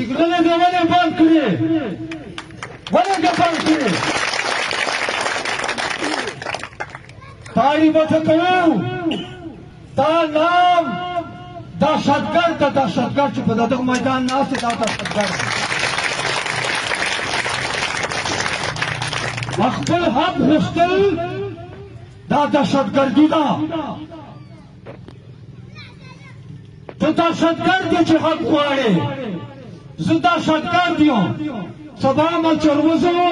سیګنل دې ولې بند کړې ولې دې بند کړې تاری به څه کوو دا نام دهشتګرد د دهشتګرد چې په دغه میدان ناست دی دا دهشتګرد خپل حق غوښتل دا دهشتګردي ده ته دهشتګرد یې چې حق غواړې زه دهشتګرد یم سبا عمل چې وروځو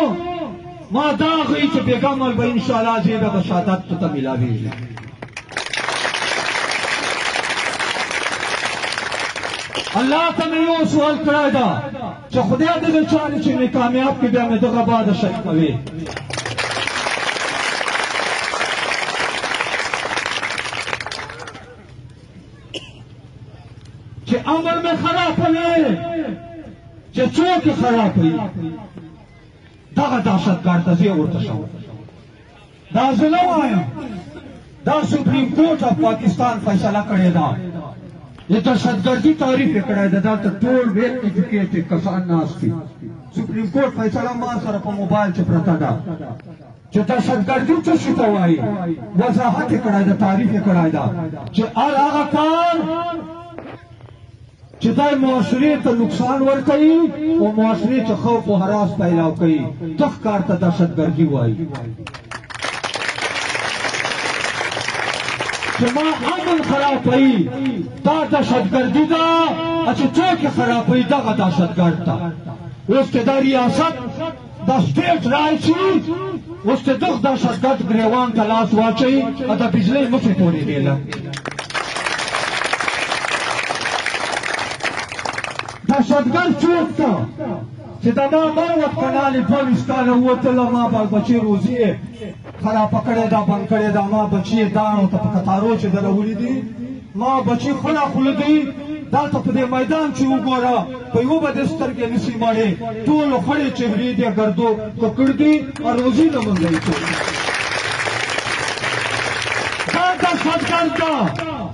ما دا غوي چې بېګا عمل به انشاءالله زیبه به شهادت ته میلاویږي الله ته مې یو سوال کړی ده چې خدای دې زه چارې چې مې کامیاب کړي بیا مې دغه باده شهید کوي چې امر مې خرابوي چې څوک یې خرابوي دغه دهشتګرد ته زه ورته شم دا زه نه وایم دا سپریم کورټ اف پاکستان فیصله کړې ده د دهشتګردي تعریف یې کړی ده دلته ټول ویل ایجوکیټډ کسان ناست دي سپریم کورټ فیصله ما سره په موبایل چې پرته ده چې دهشتګردي څه شي ته وایي وضاحت یې کړی ده تعریف یې کړی ده چې هر هغه کار چې دا معاشرې ته نقصان ورکوي او معاشرې چې خوف و هراس پیدا کوي دغه کار ته دهشتګردي وایي چې ما امن خرابوي دا دهشتګردي ده چې څوک یې خرابوي دغه دهشتګرد ده اوس چې دا ریاست دا سټیټ راشي اوس چې دغه دهشتګرد ګریوان ته لاس واچوي او د بجلۍ مخې پورې دی دهشتګرد څوک ده چې د ما مروت کنالې 22 کاله ووتله ما بال بچې روزي خرابه کړې ده بند کړې ده ما بچې داڼو ته په کتارو چې در ولیدي ما بچې خوله خوله دي دلته په دې میدان چې وګوره په یوه به دې سترګې نشي مړې ټولو خړې چهرې دې ګردو ککړ دي او روزي نه موندلی دا دهشتګرد ده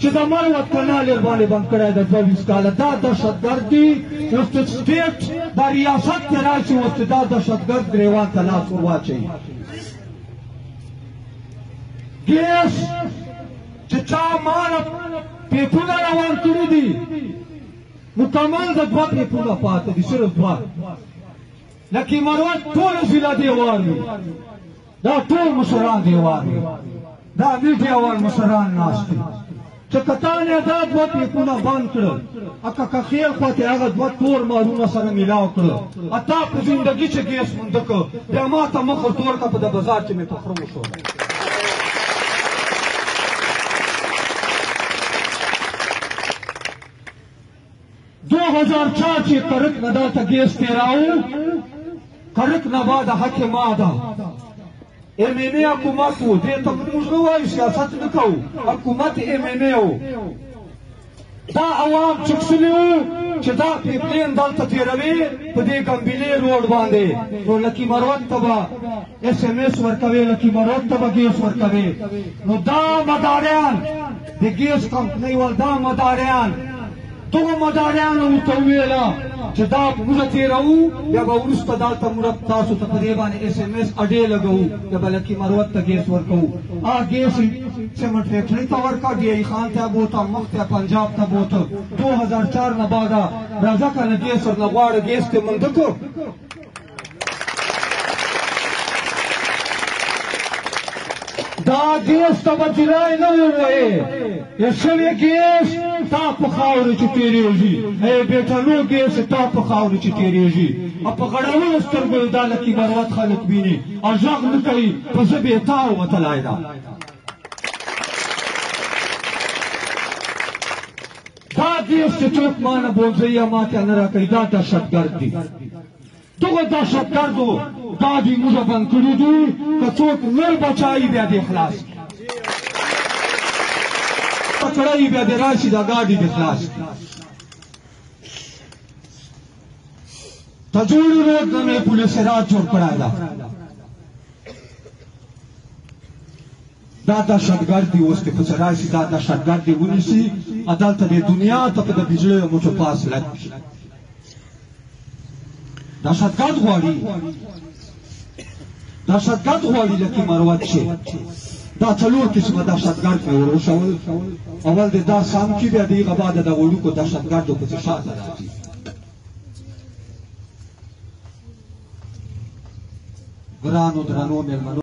چې د مروت کنال یې باندې بند کړی ده 22 کاله دا دهشتګرد دي اوس چې سټیټ دا ریاست کې راشي اوس چې دا دهشتګرد ګریوان ته لاس ور واچوي ګیس چې چا ماله پیپونه روان کړي دي مکمل د 2 پیپونه پاته دي صرف 2 لکه مروت ټول ضلع دیوار وي دا ټول مشران دیوار وي دا میډیا وال مشران ناست دي چې کتانې دا 2 پیپونه بند کړل اکه که خیل خواته هغه 2 تور مارونه سره میلاو کړل اتا په زندګي چې ګیس مونده کړ بیا ما ته مخ ورتور کړه په د بازار چې مې فخر وشو دو 2004 چې کرک نه دلته ګیس تېراو کرک نه بعد حق ما ده ام ام ای حکومت و دې ته موږ نه وایو سیاست نه کوو حکومت ام ام ای و دا عوام چکسلي وو چې دا پیپلین دلته تېروي په دې ګمبیلې روډ باندې نو لکي مروت ته به اس ام اس ورکوي لکي مروت ته به ګیس ورکوي نو دا مداریان د ګیس کمپنۍ ول دا مداریان دغه مداریانو ورته وویله چې دا موږ تېروو بیا به وروسته دلته موږ تاسو ته په دې باندې اس ام اس اډې لګوو بیا به لکي مروت ته ګیس ورکوو ګیس سیمنټ فیکټرۍ ته ورکړه ډي ای خان ته بوته مخ ته پنجاب ته بوته 2004 نه بعده راځه کنه ګیس ورنه غواړه ګیس ته منده کړو دا ګیس ته به جرای نه ووایې یا شوی ګیس تا په خاورو چې تېرېږي ای بیټنو ګیس تا په خاورو چې تېرېږي او په غړولو سترګو یې دا لکي مروت خلک ویني او غږ نه کوي په ژبې یې تا ووتلی ده دا ګیس چې څوک ما نه بولځوي یا ما ته نه راکوي دا دهشتګرد دي دغه دهشتګردو دا دې موږ بند کړي دي که څوک نر بچایي بیا دې خلاص کړی بیا دې راشي دا ګاډي دې خلاص تجوړي روډ نه مې پولیس راج جوړ کړی ده دا دهشتګرد دي اوس دې په څه راشي دا دهشتګرد دې ونیسي دلته دې دنیا ته په د بجلیو مټو پاس لګ دهشتګرد غواړي لکه مروت شي دا څلور قسمه دهشتګرد مې وروښول اول د دا سام کې بیا د هغه بعد د وړوکو دهشتګردو پسې شاته راځي ګرانو درنو مېلمنو